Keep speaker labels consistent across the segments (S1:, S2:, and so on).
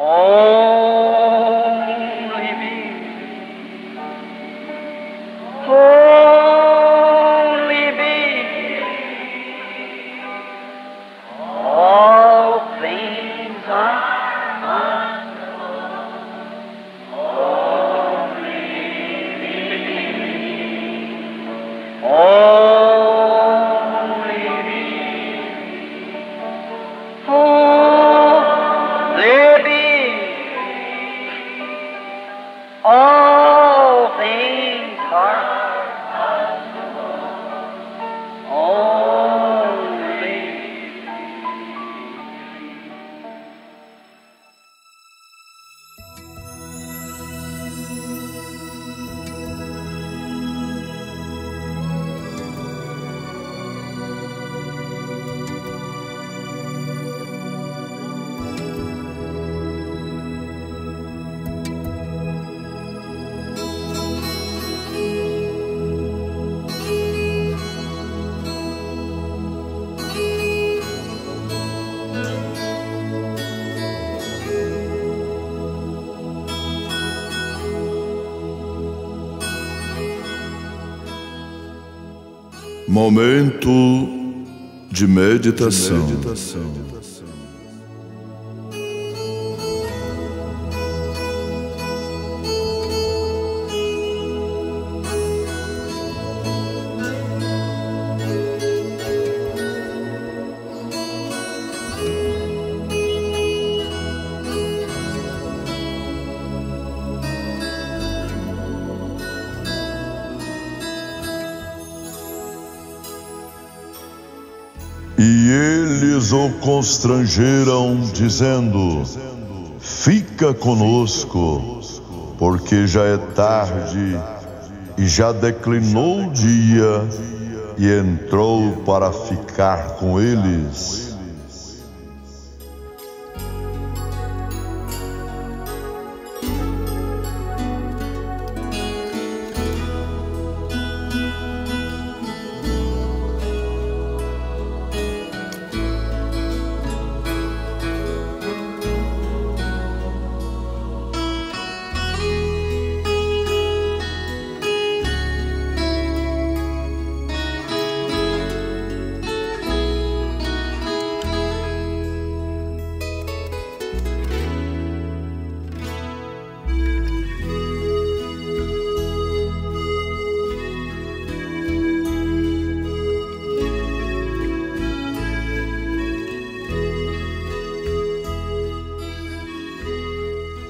S1: Only me. Only me. All things are
S2: Momento de meditação. E eles o constrangeram, dizendo: fica conosco, porque já é tarde e já declinou o dia, e entrou para ficar com eles.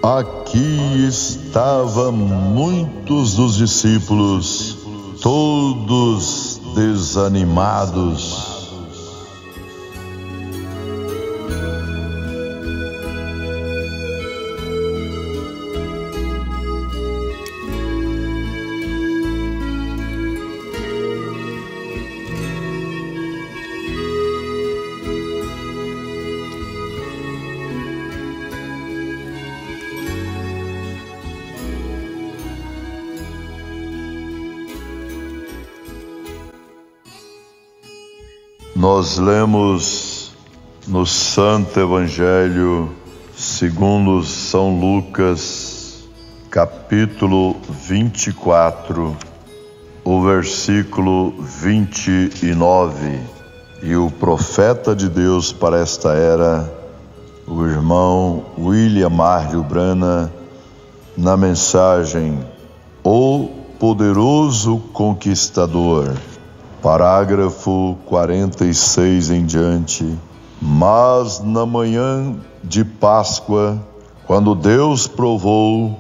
S2: Aqui estavam muitos dos discípulos, todos desanimados. Nós lemos no Santo Evangelho segundo São Lucas, capítulo 24, o versículo 29. E o profeta de Deus para esta era, o irmão William Marley Branham, na mensagem O Poderoso Conquistador, parágrafo 46 em diante. Mas na manhã de Páscoa, quando Deus provou,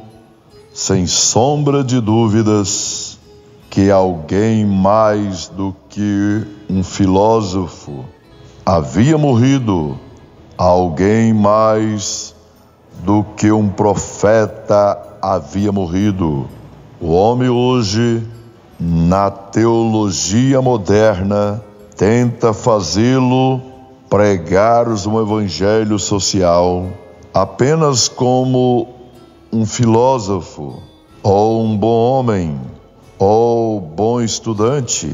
S2: sem sombra de dúvidas, que alguém mais do que um filósofo havia morrido, alguém mais do que um profeta havia morrido. O homem hoje, na teologia moderna, tenta fazê-lo pregar um evangelho social apenas como um filósofo, ou um bom homem, ou bom estudante,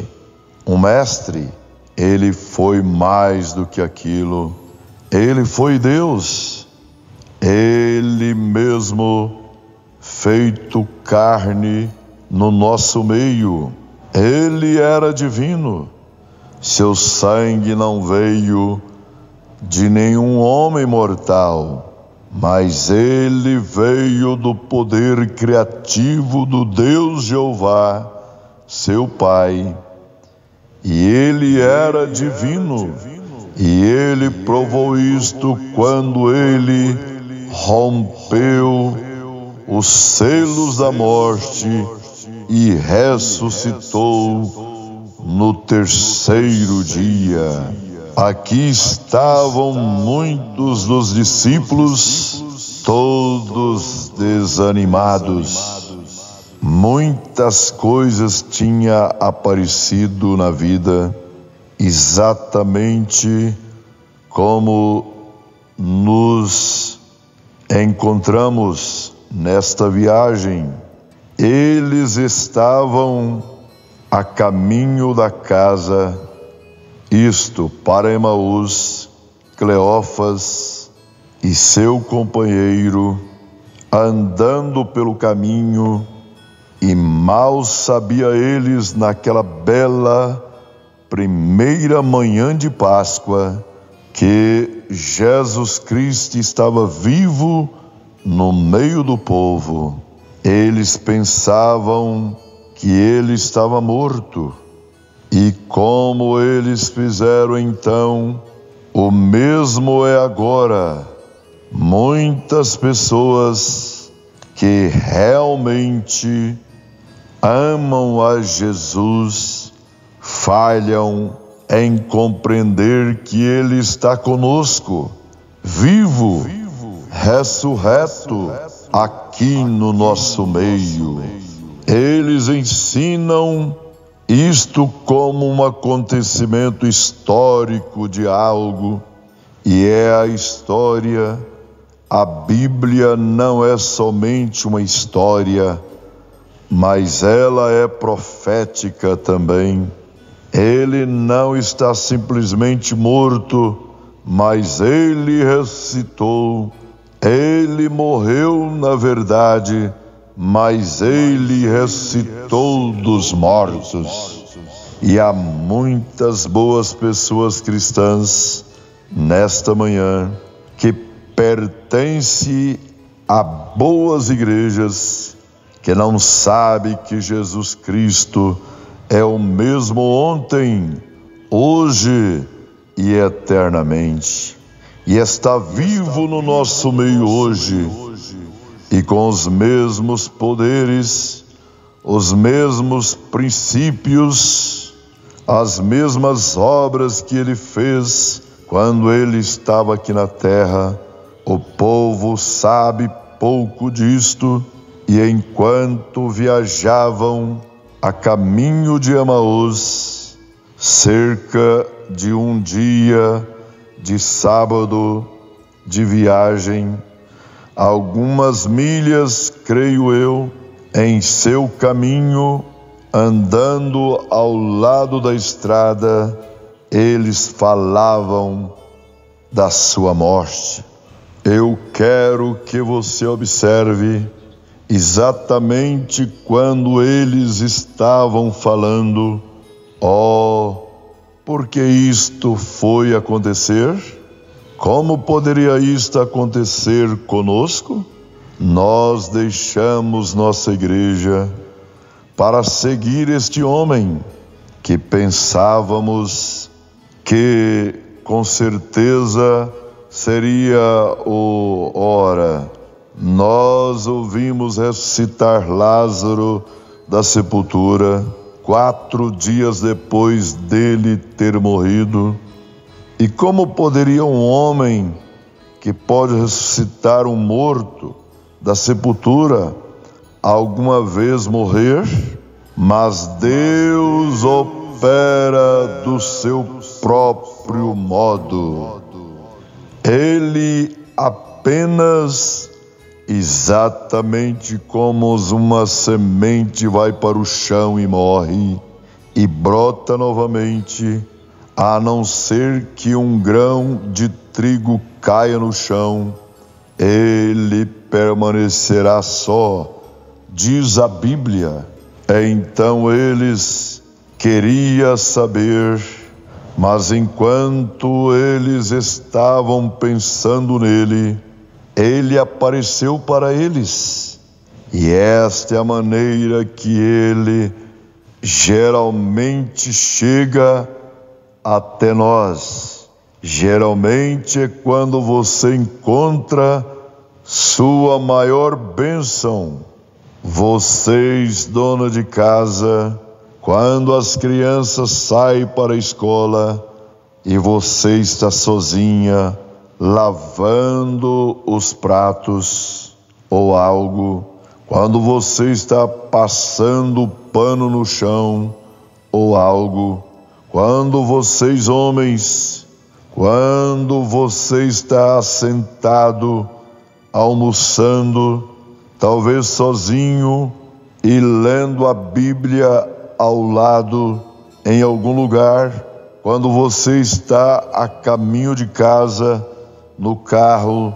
S2: um mestre. Ele foi mais do que aquilo. Ele foi Deus. Ele mesmo feito carne no nosso meio. Ele era divino. Seu sangue não veio de nenhum homem mortal, mas ele veio do poder criativo do Deus Jeová, seu Pai. E ele era divino, e ele provou isto quando ele rompeu os selos da morte e ressuscitou no terceiro dia. Aqui estavam muitos dos discípulos, todos desanimados. Muitas coisas tinham aparecido na vida, exatamente como nos encontramos nesta viagem. Eles estavam a caminho da casa, isto para Emaús. Cleófas e seu companheiro andando pelo caminho, e mal sabia eles naquela bela primeira manhã de Páscoa que Jesus Cristo estava vivo no meio do povo. Eles pensavam que ele estava morto. E como eles fizeram então, o mesmo é agora. Muitas pessoas que realmente amam a Jesus falham em compreender que ele está conosco, vivo, ressurreto, aqui no nosso meio. Eles ensinam isto como um acontecimento histórico de algo, e é a história. A Bíblia não é somente uma história, mas ela é profética também. Ele não está simplesmente morto, mas ele ressuscitou. Ele morreu na verdade, mas ele ressuscitou dos mortos. E há muitas boas pessoas cristãs nesta manhã que pertencem a boas igrejas, que não sabe que Jesus Cristo é o mesmo ontem, hoje e eternamente, e está vivo no nosso meio hoje, e com os mesmos poderes, os mesmos princípios, as mesmas obras que ele fez quando ele estava aqui na terra. O povo sabe pouco disto, e enquanto viajavam a caminho de Emaús, cerca de um dia de sábado de viagem, algumas milhas, creio eu, em seu caminho, andando ao lado da estrada, eles falavam da sua morte. Eu quero que você observe exatamente quando eles estavam falando, por que isto foi acontecer? Como poderia isto acontecer conosco? Nós deixamos nossa igreja para seguir este homem que pensávamos que com certeza seria nós ouvimos ressuscitar Lázaro da sepultura 4 dias depois dele ter morrido. E como poderia um homem que pode ressuscitar um morto da sepultura alguma vez morrer? Mas Deus opera do seu próprio modo. Ele apenas, exatamente como uma semente vai para o chão e morre, e brota novamente, a não ser que um grão de trigo caia no chão, ele permanecerá só, diz a Bíblia. Então eles queriam saber, mas enquanto eles estavam pensando nele, ele apareceu para eles. E esta é a maneira que ele geralmente chega até nós. Geralmente é quando você encontra sua maior bênção. Vocês, dona de casa, quando as crianças saem para a escola e você está sozinha, lavando os pratos ou algo, quando você está passando pano no chão ou algo, quando vocês homens, quando você está sentado, almoçando, talvez sozinho e lendo a Bíblia ao lado em algum lugar, quando você está a caminho de casa, no carro,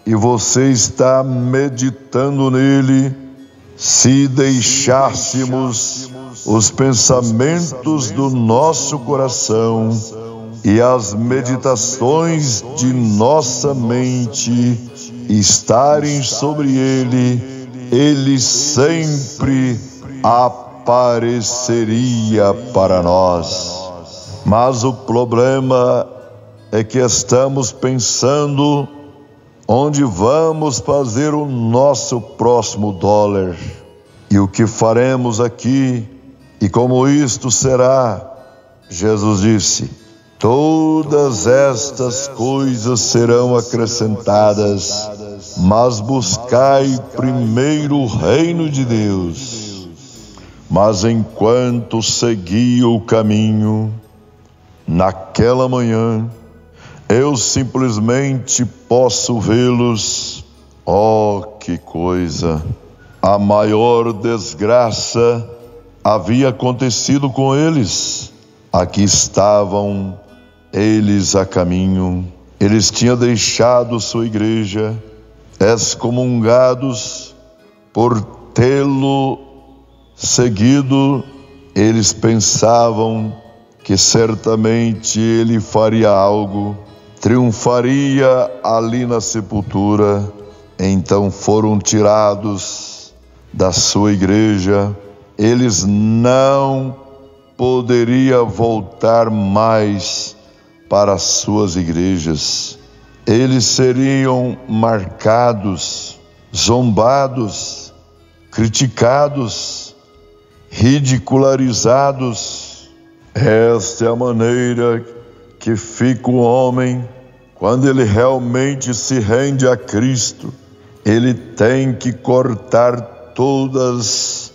S2: e você está meditando nele, se deixássemos os pensamentos do nosso coração e as meditações de nossa mente estarem sobre ele sempre apareceria para nós. Mas o problema é que estamos pensando onde vamos fazer o nosso próximo dólar e o que faremos aqui e como isto será. Jesus disse: todas estas coisas serão acrescentadas, mas buscai primeiro o reino de Deus. Mas enquanto seguia o caminho, naquela manhã, eu simplesmente posso vê-los. Oh, que coisa! A maior desgraça havia acontecido com eles. Aqui estavam eles a caminho. Eles tinham deixado sua igreja, excomungados por tê-lo seguido. Eles pensavam que certamente ele faria algo, triunfaria ali na sepultura. Então foram tirados da sua igreja. Eles não poderiam voltar mais para as suas igrejas. Eles seriam marcados, zombados, criticados, ridicularizados. Esta é a maneira que fica o homem quando ele realmente se rende a Cristo. Ele tem que cortar todas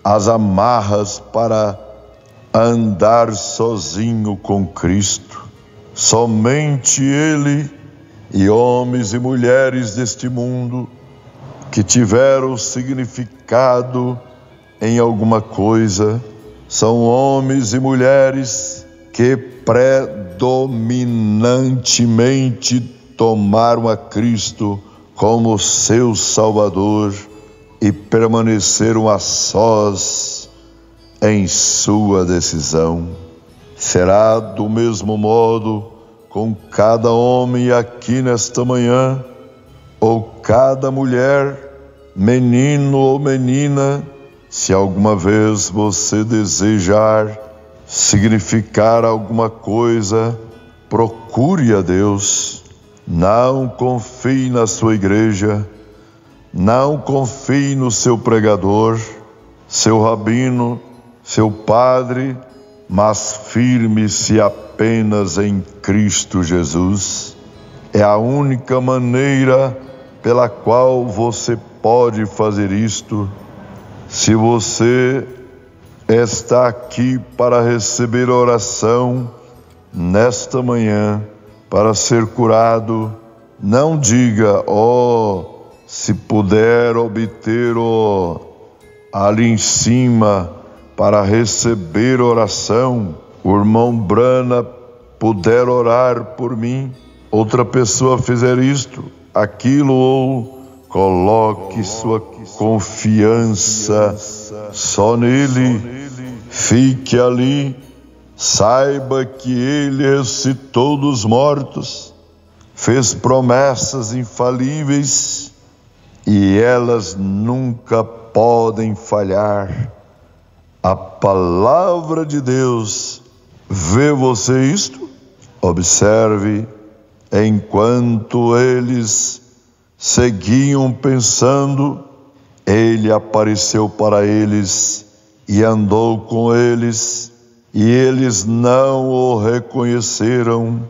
S2: as amarras para andar sozinho com Cristo. Somente Ele e homens e mulheres deste mundo que tiveram significado em alguma coisa são homens e mulheres que predominantemente tomaram a Cristo como seu Salvador e permaneceram a sós em sua decisão. Será do mesmo modo com cada homem aqui nesta manhã, ou cada mulher, menino ou menina. Se alguma vez você desejar significar alguma coisa, procure a Deus. Não confie na sua igreja, não confie no seu pregador, seu rabino, seu padre, mas firme-se apenas em Cristo Jesus. É a única maneira pela qual você pode fazer isto. Se você está aqui para receber oração nesta manhã, para ser curado, não diga: se puder obter ali em cima para receber oração, o irmão Brana puder orar por mim, outra pessoa fizer isto, aquilo, ou coloque sua confiança só nele, fique ali, saiba que ele ressuscitou dos mortos, fez promessas infalíveis e elas nunca podem falhar. A palavra de Deus, vê você isto? Observe, enquanto eles seguiam pensando, ele apareceu para eles e andou com eles, e eles não o reconheceram.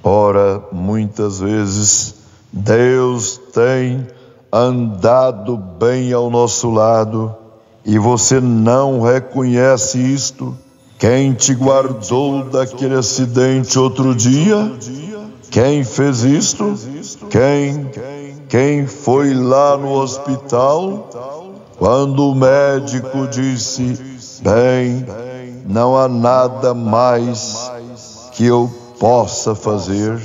S2: Ora, muitas vezes Deus tem andado bem ao nosso lado e você não reconhece isto. Quem te guardou daquele acidente outro dia? Quem fez isto? Quem foi lá no hospital? Quando o médico disse: bem, não há nada mais que eu possa fazer,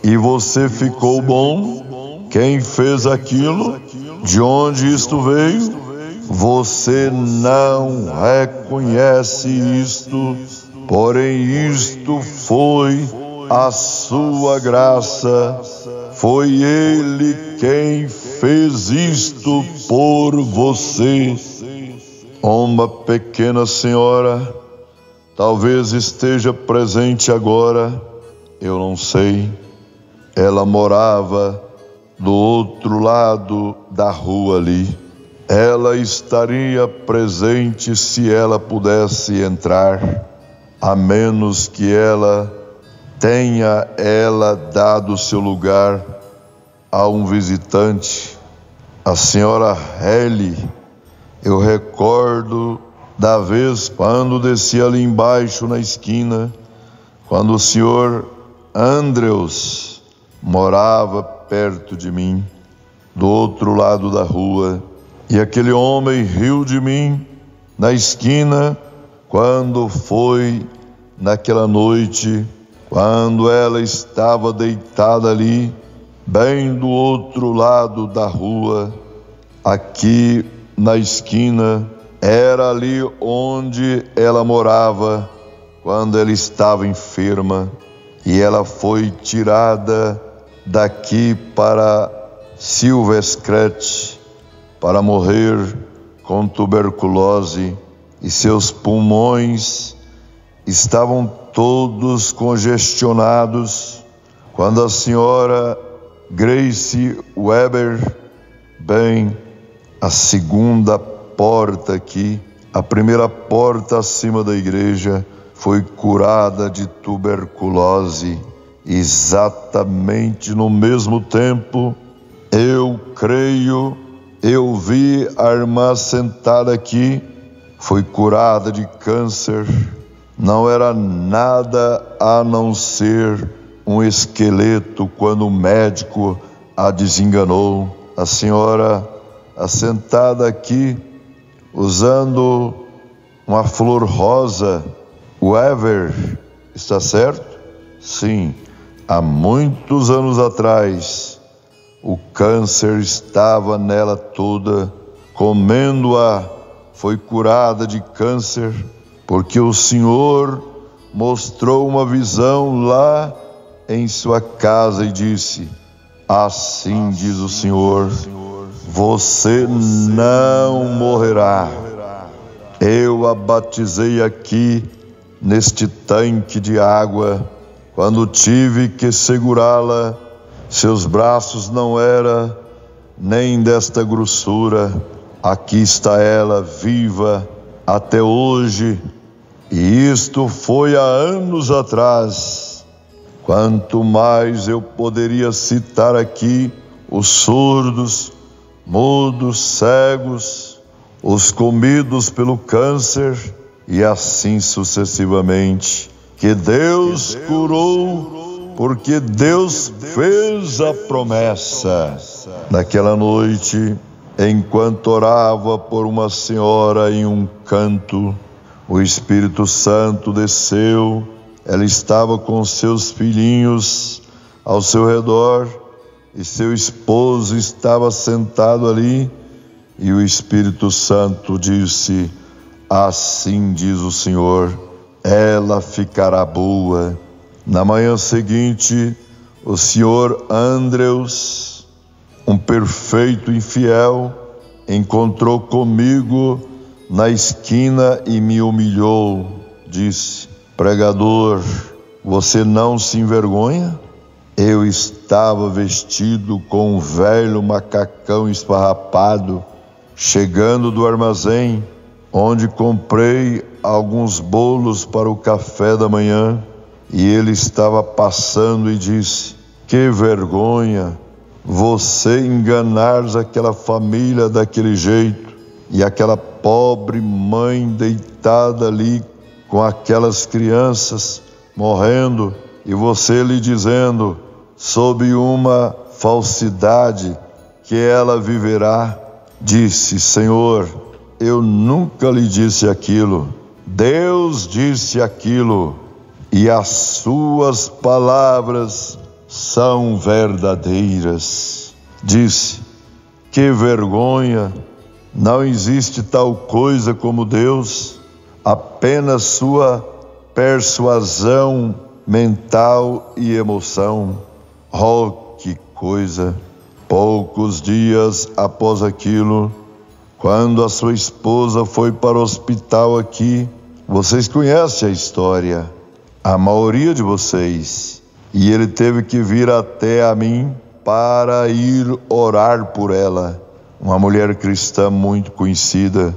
S2: e você ficou bom? Quem fez aquilo? De onde isto veio? Você não reconhece isto, porém isto foi a sua graça. Foi Ele quem fez isto por você. Uma pequena senhora talvez esteja presente agora, eu não sei. Ela morava do outro lado da rua ali. Ela estaria presente se ela pudesse entrar, a menos que ela tenha dado seu lugar a um visitante. A senhora Helly, eu recordo da vez quando desci ali embaixo na esquina, quando o senhor Andrews morava perto de mim, do outro lado da rua, e aquele homem riu de mim na esquina quando foi naquela noite, quando ela estava deitada ali, bem do outro lado da rua, aqui na esquina. Era ali onde ela morava quando ela estava enferma, e ela foi tirada daqui para Silvercrest para morrer com tuberculose, e seus pulmões estavam todos congestionados. Quando a senhora Grace Weber, bem, a segunda porta aqui, a primeira porta acima da igreja, foi curada de tuberculose. Exatamente no mesmo tempo, eu creio, eu vi a irmã sentada aqui, foi curada de câncer. Não era nada a não ser um esqueleto quando o médico a desenganou. A senhora assentada aqui, usando uma flor rosa, Weber, está certo? Sim, há muitos anos atrás, o câncer estava nela toda, comendo-a, foi curada de câncer, porque o Senhor mostrou uma visão lá em sua casa e disse: assim diz o Senhor, você não morrerá. Eu a batizei aqui neste tanque de água. Quando tive que segurá-la, seus braços não eram nem desta grossura. Aqui está ela, viva até hoje, e isto foi há anos atrás. Quanto mais eu poderia citar aqui os surdos, mudos, cegos, os comidos pelo câncer, e assim sucessivamente, que Deus curou, porque Deus fez a promessa. Naquela noite, enquanto orava por uma senhora em um canto, o Espírito Santo desceu. Ela estava com seus filhinhos ao seu redor, e seu esposo estava sentado ali, e o Espírito Santo disse: assim diz o Senhor, ela ficará boa. Na manhã seguinte, o senhor Andreus, um perfeito infiel, encontrou comigo na esquina e me humilhou. Disse: pregador, você não se envergonha? Eu estava vestido com um velho macacão esfarrapado, chegando do armazém, onde comprei alguns bolos para o café da manhã, e ele estava passando e disse: que vergonha, você enganares aquela família daquele jeito, e aquela pobre mãe deitada ali com aquelas crianças morrendo, e você lhe dizendo, sob uma falsidade, que ela viverá. Disse: Senhor, eu nunca lhe disse aquilo. Deus disse aquilo, e as suas palavras são verdadeiras. Disse: que vergonha, não existe tal coisa como Deus, apenas sua persuasão mental e emoção. Oh, que coisa! Poucos dias após aquilo, quando a sua esposa foi para o hospital aqui, vocês conhecem a história, a maioria de vocês, e ele teve que vir até a mim para ir orar por ela, uma mulher cristã muito conhecida.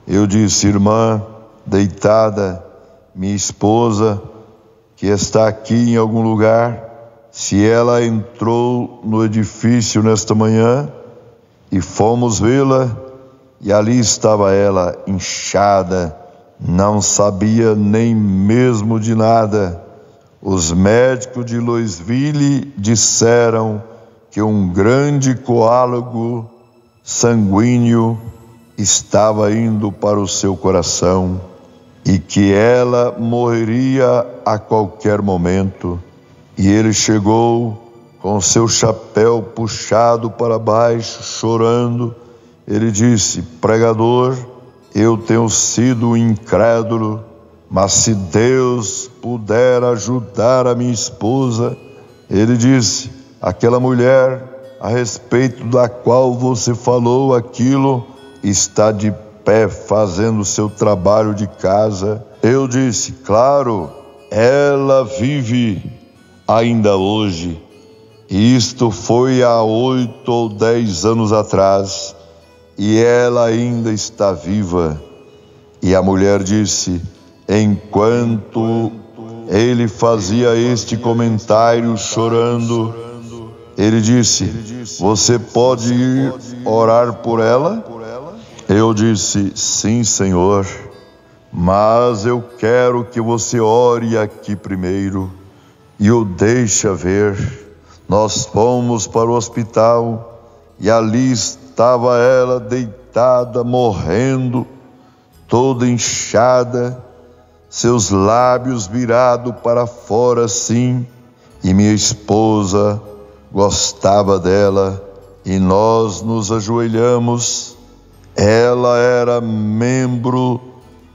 S2: Eu disse: irmã, deitada, minha esposa, que está aqui em algum lugar, se ela entrou no edifício nesta manhã, e fomos vê-la, e ali estava ela, inchada, não sabia nem mesmo de nada. Os médicos de Louisville disseram que um grande coágulo sanguíneo estava indo para o seu coração e que ela morreria a qualquer momento. E ele chegou com seu chapéu puxado para baixo, chorando. Ele disse: pregador, eu tenho sido incrédulo, mas se Deus puder ajudar a minha esposa. Ele disse: aquela mulher a respeito da qual você falou aquilo está de pé fazendo seu trabalho de casa. Eu disse: claro, ela vive ainda hoje. Isto foi há 8 ou 10 anos atrás, e ela ainda está viva. E a mulher disse, enquanto ele fazia este comentário chorando, ele disse: você pode ir orar por ela? Eu disse: sim, Senhor, mas eu quero que você ore aqui primeiro e o deixa ver. Nós fomos para o hospital e ali estava ela deitada, morrendo, toda inchada, seus lábios virados para fora assim, e minha esposa gostava dela, e nós nos ajoelhamos. Ela era membro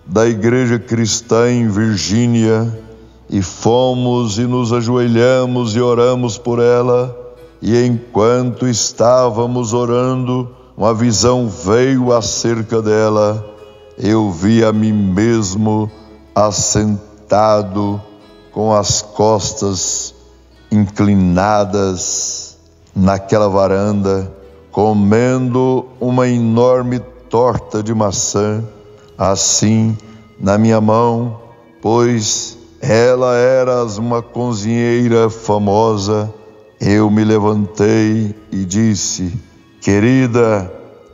S2: da igreja cristã em Virgínia, e fomos e nos ajoelhamos e oramos por ela. E enquanto estávamos orando, uma visão veio acerca dela. Eu vi a mim mesmo assentado, com as costas inclinadas naquela varanda, comendo uma enorme torta de maçã, assim na minha mão, pois ela era uma cozinheira famosa. Eu me levantei e disse: querida,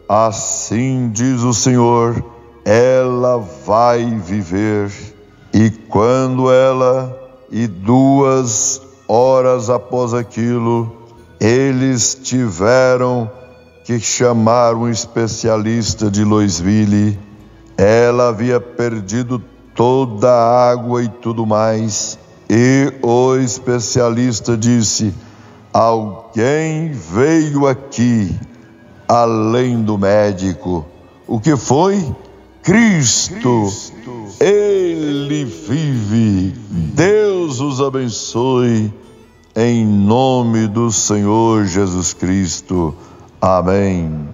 S2: assim diz o Senhor, ela vai viver. E quando ela, e 2 horas após aquilo, eles tiveram que chamar um especialista de Louisville. Ela havia perdido toda a água e tudo mais, e o especialista disse: Alguém veio aqui, além do médico. O que foi? Cristo. Ele vive. Deus os abençoe. Em nome do Senhor Jesus Cristo. Amém.